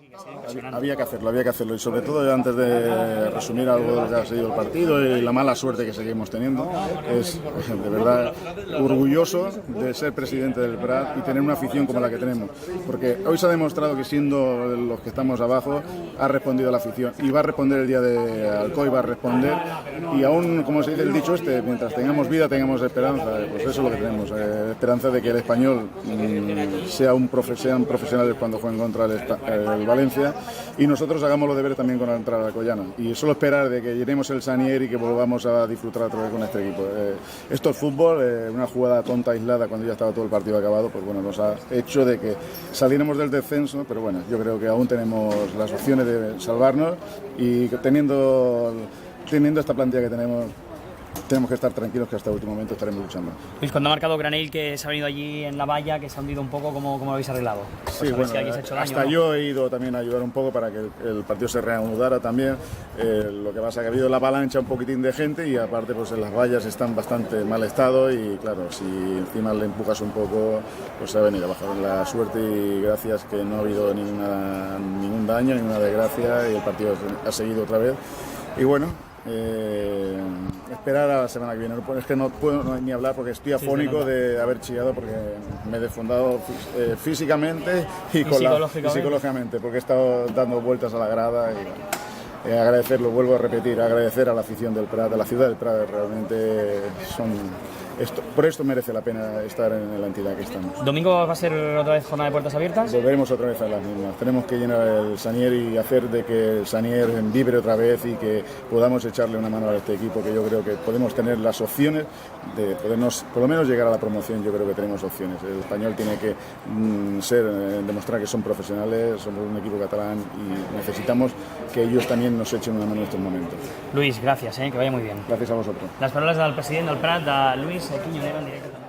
que ha sido impresionante. Había que hacerlo y sobre todo antes de resumir algo de lo que ha sido el partido y la mala suerte que seguimos teniendo, es de verdad orgulloso de ser presidente del Prat y tener una afición como la que tenemos, porque hoy se ha demostrado que siendo los que estamos abajo ha respondido la afición y va a responder el día de Alcoy, va a responder y aún, como se dice el dicho mientras tengamos vida tengamos esperanza, pues eso es lo que tenemos, esperanza de que el Español sean profesionales cuando jueguen contra el Valencia y nosotros hagamos los deberes también con la entrada alcoyana y solo esperar de que llenemos el Sanier y que volvamos a disfrutar otra vez con este equipo. Esto es fútbol, una jugada tonta aislada cuando ya estaba todo el partido acabado, pues bueno, nos ha hecho de que saliéramos del descenso, pero bueno, yo creo que aún tenemos las opciones de salvarnos y teniendo esta plantilla que tenemos que estar tranquilos que hasta el último momento estaremos luchando. Luis, cuando ha marcado Granell, que se ha venido allí en la valla, que se ha hundido un poco, ¿cómo lo habéis arreglado? Sí, bueno, si alguien se ha hecho daño, hasta ¿no? yo he ido también a ayudar un poco para que el partido se reanudara también. Lo que pasa es que ha habido la avalancha un poquitín de gente y aparte pues las vallas están bastante mal estado y claro, si encima le empujas un poco, pues se ha venido abajo. La suerte y gracias que no ha habido ningún daño, ninguna desgracia y el partido ha seguido otra vez. Y bueno, esperar a la semana que viene. Es que no puedo ni hablar porque estoy afónico de haber chillado porque me he desfondado físicamente y psicológicamente porque he estado dando vueltas a la grada y agradecerlo, vuelvo a repetir, agradecer a la afición del Prat, a la ciudad del Prat, realmente por esto merece la pena estar en la entidad que estamos. ¿Domingo va a ser otra vez jornada de puertas abiertas? Volveremos otra vez a las mismas. Tenemos que llenar el Sanier y hacer de que el Sanier vibre otra vez y que podamos echarle una mano a este equipo, que yo creo que podemos tener las opciones de podernos, por lo menos llegar a la promoción. Yo creo que tenemos opciones. El Español tiene que demostrar que son profesionales, somos un equipo catalán y necesitamos que ellos también nos echen una mano en estos momentos. Luis, gracias, que vaya muy bien. Gracias a vosotros. Las palabras del presidente del Prat, de Luis Quiñonera, en directe també.